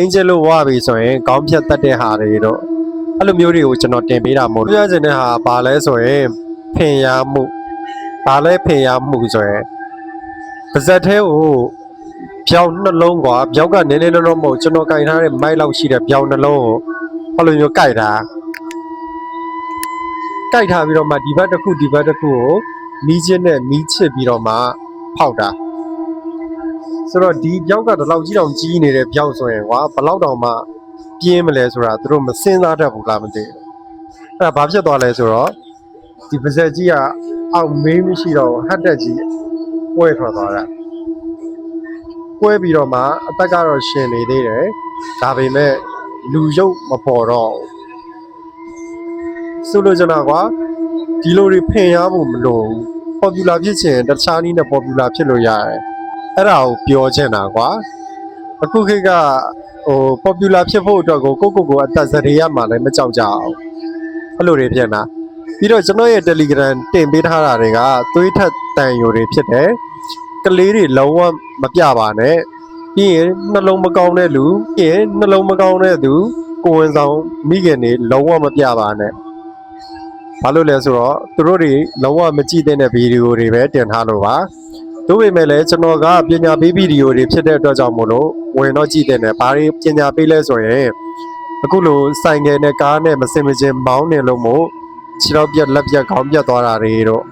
အင်ဂျယ်လိုဝါပြီဆိုရင်ခေါင်းဖြတ်တတ်တဲ့ဟာတွေတော့အဲ့လိုမျိုးတွေကိုကျွန်တော်တင်ပေးတာမို့လို့ပြောချင်တဲ့ဟာဘာလဲဆိုရင်ဖင်ရမှုဘာလဲဖင်ရမှုဆိုရင်ပါဇက်သေးကိုပြောင်းနှလုံးကွာပြောက်ကနည်းနည်းတော့မဟုတ်ကျွန်တော်ကင်ထားတဲ့မိုက်လောက်ရှိတဲ့ပြောင်းနှလုံးကိုအဲ့လိုမျိုးကြိုက်ထားပြီးတော့မှဒီဘက်တစ်ခုကိုမီးချင်းနဲ့မီးချစ်ပြီးတော့မှဖောက်တာဆိုတော့ဒီပြောက်ကတလောက်ကြီးတောင်ကြီးနေတဲ့ပြောက်ဆိုရင်ကွာဘလောက်တောင်မှပြင်းမလဲဆိုတာသူတို့မစင်စားတတ်ဘူးလားမသိဘူးအဲ့ဒါဘာဖြစ်သွားလဲဆိုတော့ဒီပါဇက်ကြီးကအောက်မေးမရှိတော့ဟတ်တက်ကြီးပွဲထွက်သွားတာပွဲပြီးတော့မှအသက်ကတော့ရှင်နေသေးတယ်ဒါပေမဲ့လူရုပ်မပေါ်တော့ဆိုလို့ကျွန်တော်ကွာဒီလိုတွေဖင်ရဖို့မလိုဘူး popular ဖြစ်ချင်တခြားနည်းနဲ့ popular ဖြစ်လို့ရတယ်အဲ့ဒါကိုပြောချင်တာကွာအခုခေတ်ကpopular ဖြစ်ဖို့အတွက်ကိုကိုအသက်စရေရမှလည်းမကြောက်ကြအောင်အဲ့လိုတွေဖြစ်နေတာပြီးတော့ကျွန်တော်ရဲ့ Telegram တင်ပေးထားတာတွေကသွေးထက်တန်ယိုတွေဖြစ်တယ်ကလေးတွေလုံးဝမပြပါနဲ့ပြီးရင်နှလုံးမကောင်းတဲ့လူပြီးရင်နှလုံးမကောင်းတဲ့သူကိုဝင်ဆောင်မိခင်တွေလုံးဝမပြပါနဲ့ဘာလို့လဲဆိုတော့သူတို့တွေလုံးဝမကြည့်တဲ့ဗီဒီယိုတွေပဲတင်ထားလို့ပါဒါပေမဲ့လည်းကျွန်တော်ကပညာပေးဗီဒီယိုတွေဖြစ်တဲ့အတွက်ကြောင့်မို့လို့ဝင်တော့ကြည့်တဲ့ဘာတွေပညာပေးလဲဆိုရင်အခုလိုဆိုင်ငယ်နဲ့ကားနဲ့မစင်မချင်းမောင်းနေလို့မို့ခြေတော့ပြက်လက်ပြက်ခေါင်းပြက်သွားတာတွေတော့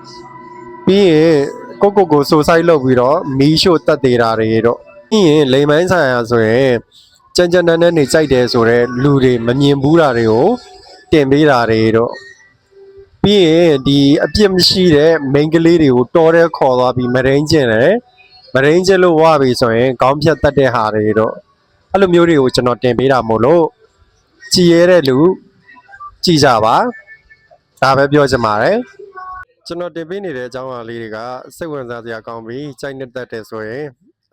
ပြီးရင်ကိုဆိုဆိုင်လုပ်ပြီးတော့မီးရှို့တက်သေးတာတွေတော့ပြီးရင်လိမ်မိုင်းဆိုင်ရာဆိုရင်ကြမ်းတမ်းနေကြိုက်တယ်ဆိုတော့လူတွေမမြင်ဘူးတာတွေကိုတင်ပေးတာတွေတော့ပြီးရင်ဒီအပြစ်မရှိတဲ့ main ကလေးတွေကိုတော်တဲ့ခေါ်သွားပြီးမရင်းကျင်တယ်မရင်းကျင်လို့ဝါပြီဆိုရင်ခေါင်းဖြတ်တတ်တဲ့ဟာတွေတော့အဲ့လိုမျိုးတွေကိုကျွန်တော်တင်ပေးတာမို့လို့ကြည်ရတဲ့လူကြည်ကြပါဒါပဲပြောချင်ပါတယ်ကျွန်တော်တင်ပေးနေတဲ့အကြောင်းအရာလေးတွေကစိတ်ဝင်စားစရာကောင်းပြီးကြိုက်နေတတ်တယ်ဆိုရင်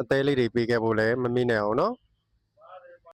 အသေးလေးတွေပေးခဲ့ဖို့လည်းမမေ့နဲ့အောင်နော်